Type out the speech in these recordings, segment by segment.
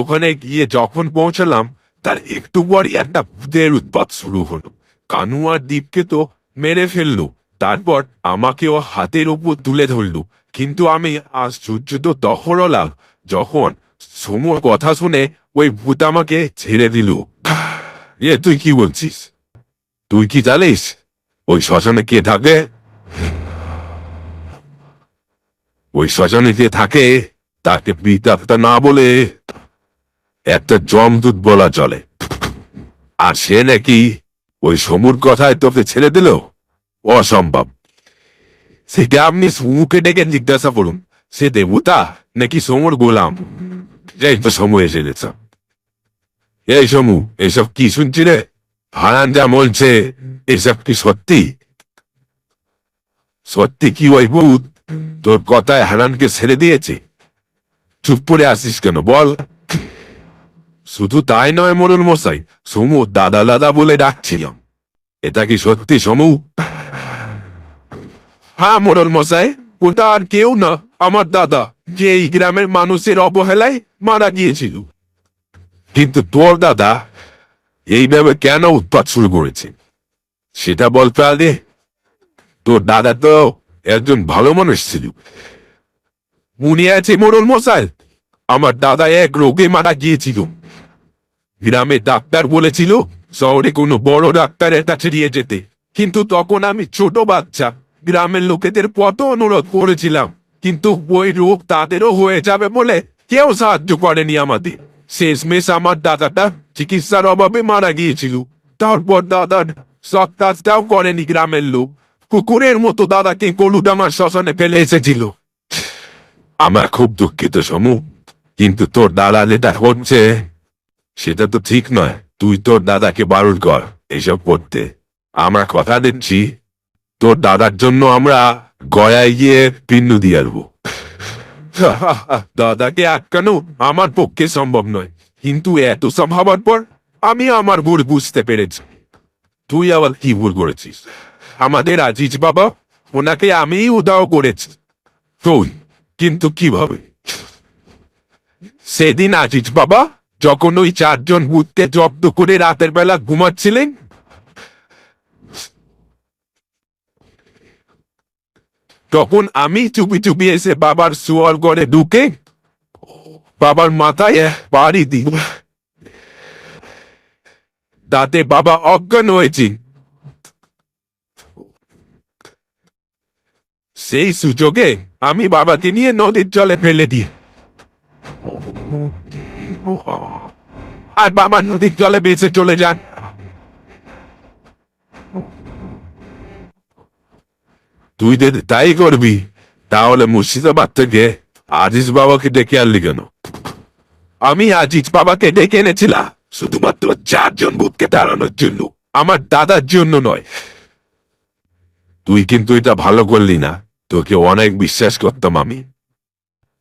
ওখানে গিয়ে যখন পৌঁছালাম তার একটু পরই একটা ভূতের উৎপাত শুরু হলো। কানু আর দীপকে তো মেরে ফেললো, তারপর আমাকেও হাতের ওপর তুলে ধরলো। কিন্তু আমি আশ্চর্য তো তখন হলাম যখন সমুর কথা শুনে ওই ভূত আমাকে ছেড়ে দিল। তুই কি বলছিস? তুই কি জানিস ওই শ্মশানে কে থাকে? ওই শ্মশানে যে থাকে তাকে পিতা না বলে একটা জমদূত বলা চলে। আর সে নাকি ওই সমুর কথায় তোকে ছেড়ে দিল? অসম্ভব। সেটা আপনি সমুকে ডেকে জিজ্ঞাসা করুন, সে দেবতা নাকি সমুর গোলাম। এই তো সমু এসে গেছে। এই সমু, এসব কি শুনছি রে? হারান যা বলছে এসব কি সত্যি? সত্যি কি ওই ভূত তোর কথায় হারানকে ছেড়ে দিয়েছে? চুপ করে আসিস কেন বল? শুধু তাই নয় মোড়ল মশাই, সমু দাদা দাদা বলে ডাকছিলাম। এটা কি সত্যি সমু? হ্যাঁ মোড়ল মশাই, ওটা আর কেউ না, আমার দাদা, যে এই গ্রামের মানুষের অবহেলায় মারা গিয়েছিল। কিন্তু তোর দাদা এইভাবে কেন উৎপাত শুরু করেছে সেটা বলতে আগে। তোর দাদা তো একজন ভালো মানুষ ছিল। মনে আছে মোড়ল মশাই, আমার দাদা এক রোগে মারা গিয়েছিল। গ্রামে ডাক্তার বলেছিল শহরে কোনো বড় ডাক্তারের কাছে নিয়ে যেতে, কিন্তু তখন আমি ছোট বাচ্চা, গ্রামের লোকেদের কত অনুরোধ করেছিলাম, কিন্তু ওই রোগ তাদেরও হয়ে যাবে বলে কেউ সাহায্য করেনি আমাদের। শেষমেশ আমার দাদাটা চিকিৎসার অভাবে মারা গিয়েছিল। তারপর দাদার সৎকাজটাও করেনি গ্রামের লোক, কুকুরের মতো দাদাকে কলুডামার শ্মশানে ফেলে এসেছিল। আমার খুব দুঃখিত সমু, কিন্তু তোর দাদা যেটা হচ্ছে সেটা তো ঠিক নয়। তুই তোর দাদাকে বারণ কর এসব করতে। আমরা কথা দিচ্ছি, তোর দাদার জন্য আমরা গয়ায় গিয়ে পিণ্ড দিয়ে আসবো। দাদাকে আটকানো আমার পক্ষে সম্ভব নয়, কিন্তু এত সব হবার পর আমি আমার ভুল বুঝতে পেরেছি। তুই আবার কি ভুল করেছিস? আমাদের আজিজ বাবা, ওনাকে আমিই উদাও করেছি। তুই? কিন্তু কিভাবে? সেদিন আজিজ বাবা যখন ওই 4 জন ভূতকে জব্দ করে রাতের বেলা ঘুমাচ্ছিলেন, তখন আমি চুপি চুপি এসে বাবার শোয়ার ঘরে ঢুকে বাবার মাথায় বাড়ি দিই। তাতে বাবা অজ্ঞান হয়েছে। সেই সুযোগে আমি বাবাকে নিয়ে নদীর জলে ফেলে দিই, আর বাবা নদীর জলে বেঁচে চলে যান। তুই যদি তাই করবি, তাহলে মুর্শিদাবাদ থেকে আজিজ বাবাকে ডেকে আনলি কেন? আমি আজিজ বাবাকে ডেকে এনেছিলাম শুধুমাত্র 4 জন ভূতকে তাড়ানোর জন্য, আমার দাদার জন্য নয়। তুই কিন্তু এটা ভালো করলি না। তোকে অনেক বিশ্বাস করতাম আমি।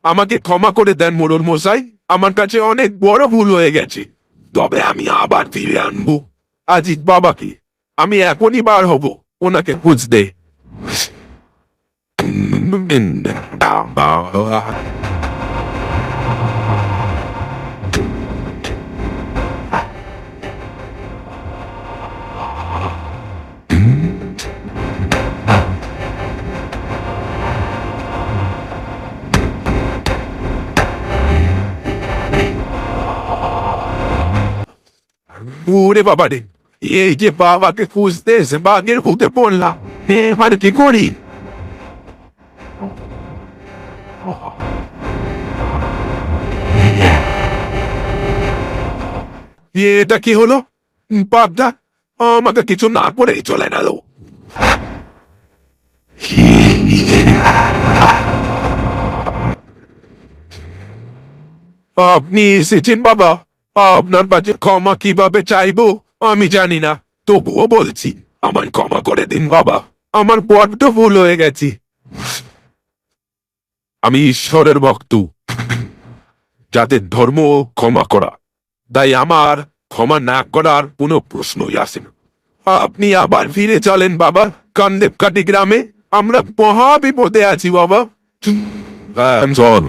আমাকে ক্ষমা করে দেন মোড়ল মশাই, আমার কাছে অনেক বড় ভুল হয়ে গেছে। তবে আমি আবার ফিরে আনবো আজিজ বাবাকে। আমি এখনই বার হব ওনাকে খুঁজতে। ওরে বাবা রে, এই যে বাবাকে খুঁজতে এসে বাঘের ভূতে পড়লাম, এবারে কি করি? এটা কি হলো? বাঘটা আমাকে কিছু না করেই চলে গেল। আপনি এসেছেন বাবা, আপনার কাছে ক্ষমা কিভাবে চাইবো আমি জানি না, তবুও বলছি আমার ক্ষমা করে দিন বাবা। আমার বড্ড ভুল হয়ে গেছি। আমি ঈশ্বরের ভক্ত, যাদের ধর্ম ক্ষমা করা, তাই আমার ক্ষমা না করার কোনো প্রশ্নই আসে না। আপনি আবার ফিরে চলেন বাবা কান্দেবকাটি গ্রামে, আমরা মহা বিপদে আছি বাবা। চল।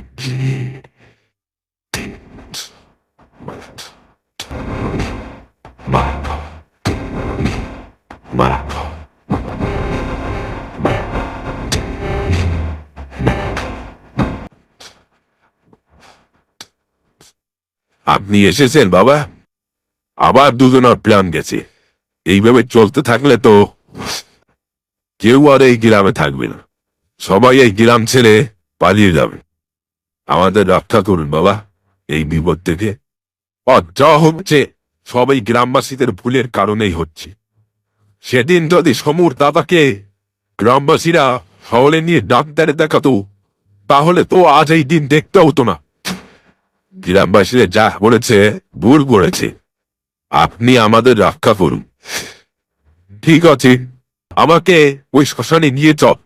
আপনি এসেছেন বাবা, আবার দুজনের প্ল্যান গেছে। এইভাবে চলতে থাকলে তো কেউ আর এই গ্রামে থাকবে না, সবাই এই গ্রাম ছেড়ে পালিয়ে যাবে। আমাদের রক্ষা করুন বাবা এই বিপদ থেকে। যা হচ্ছে সবাই গ্রামবাসীদের ভুলের কারণেই হচ্ছে। সেদিন যদি সমুর দাদাকে গ্রামবাসীরা শহরে নিয়ে ডাক্তারে দেখাতো, তাহলে তো আজ এই দিন দেখতে হতো না। গ্রামবাসীরা যা বলেছে ভুল করেছে, আপনি আমাদের রক্ষা করুন। ঠিক আছে, আমাকে ওই শ্মশানে নিয়ে চল।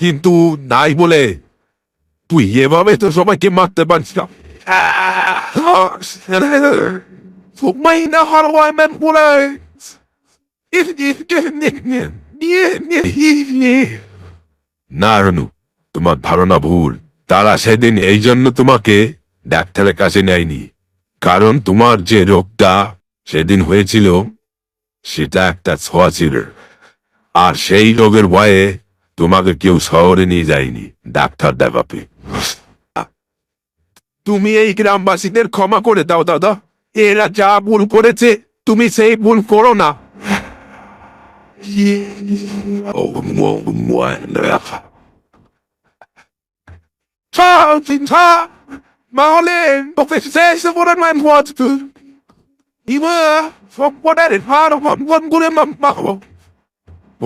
কিন্তু নাই বলে তুই এভাবে তো সবাইকে মারতে পারছিস না। না রনু, তোমার ধারণা ভুল। তারা সেদিন এই জন্য তোমাকে ডাক্তারের কাছে নেয়নি, কারণ তোমার যে রোগটা সেদিন হয়েছিল সেটা একটা ছোঁয়া ছিল, আর সেই রোগের ভয়ে তোমাকে কেউ শহরে নিয়ে যায়নি ডাক্তার দেখাবে। তুমি এই গ্রামবাসীদের ক্ষমা করে দাও দাদা, এরা যা ভুল করেছে তুমি সেই ভুল করো না।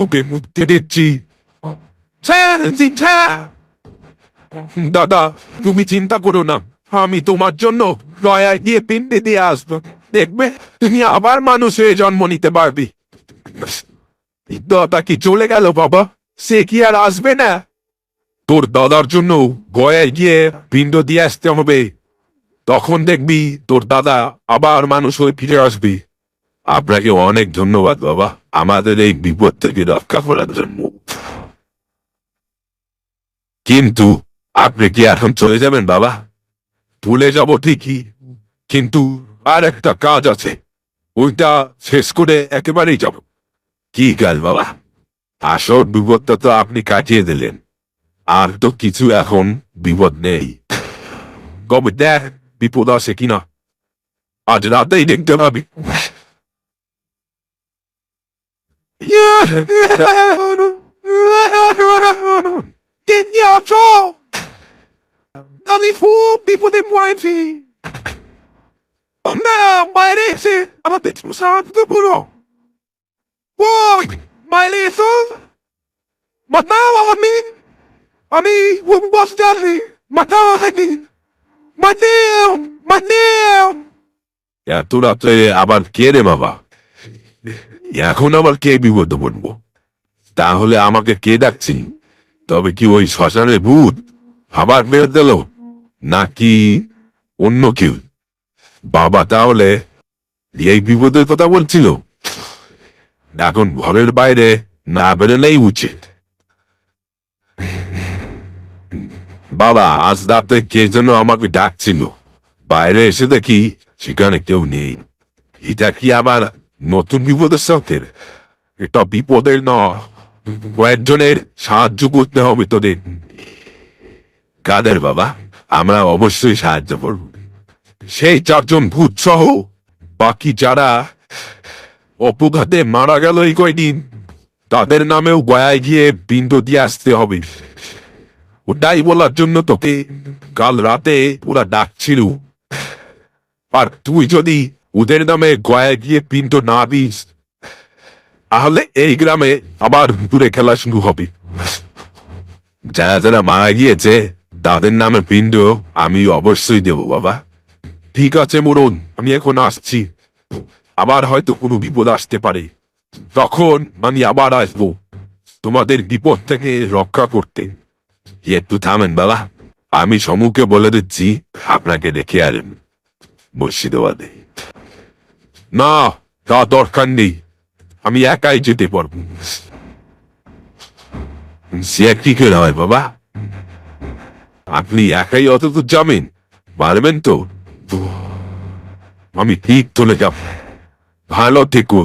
ওকে মুক্তি দিচ্ছি। দাদা তুমি চিন্তা করো না, আমি তোমার জন্য রয়ায় গিয়ে পিণ্ডে দিয়ে আসবো, দেখবে তুমি আবার মানুষ হয়ে জন্ম নিতে পারবি। দাদা কি চলে গেল বাবা? সে কি আর আসবে না? তোর দাদার জন্য গয়ায় গিয়ে পিণ্ড দিয়ে আসতে হবে, তখন দেখবি তোর দাদা আবার মানুষ হয়ে ফিরে আসবি। আপনাকে অনেক ধন্যবাদ বাবা আমাদের এই বিপদ থেকে রক্ষা করার জন্য। কিন্তু আপনি কি এখন চলে যাবেন বাবা? ভুলে যাব ঠিকই, কিন্তু আর একটা কাজ আছে, ওইটা শেষ করে একেবারেই যাব। কি কাজ বাবা? আসল বিপদটা তো আপনি কাটিয়ে দিলেন, আর তো কিছু এখন বিপদ নেই। কবে দেখ বিপদ আছে কিনা, আজ রাতেই দেখতে পাবি। আমি খুব বিপদে পড়েছি, বাইরে এসে আমাদের সাহায্য করো। বাইরে এসো, মাতাও আমি বসতে আছি, মাতাও থাকি, এত রাত্রে আবার কে রে বাবা? এখন আবার কে বিপদ পড়বো? তাহলে আমাকে কে ডাকছি? তবে কি ওই শ্মশানের ভূত আবার বেরোতে দিল, নাকি অন্য কেউ? বাবা তাহলে এই বিপদের কথা বলছিল। এখন ঘরের বাইরে না বেরোলেই উচিত। বাবা আজ রাতে কে যেন আমাকে ডাকছিল, বাইরে এসে দেখি সেখানে কেউ নেই। এটা কি আবার নতুন বিপদের সাথে? এটা বিপদের না, কয়েকজনের সাহায্য করতে হবে তোদের। কাদের বাবা? আমরা অবশ্যই সাহায্য করব। সেই 4 জন ভূত সহ বাকি যারা অপঘাতে মারা গেল এই কয়দিন, তাদের নামেও গয়ায় গিয়ে পিণ্ড দিয়ে আসতে হবে। ওটাই বলার জন্য তোকে কাল রাতে ওরা ডাকছিল। আর তুই যদি ওদের নামে গয়ায় গিয়ে পিণ্ড না দিস, তাহলে এই গ্রামে আবার দূরে খেলা শুরু হবে। যারা যারা মারা গিয়েছে তাদের নামে পিণ্ড আমি অবশ্যই দেব বাবা। ঠিক আছে মোড়ন, আমি এখন আসছি। আবার হয়তো কোনো বিপদ আসতে পারে, তখন আমি আবার আসবো তোমাদের বিপদ থেকে রক্ষা করতে। একটু থামেন বাবা, আমি সমুখে বলে দিচ্ছি আপনাকে রেখে আসেন মুর্শিদাবাদে। না, তা দরকার নেই, আমি একাই যেতে পারবো। সে কি করে হয় বাবা? আপনি একাই অত দূর যাবেন, পারবেন তো? আমি ঠিক চলে যাব, ভালো থেকো।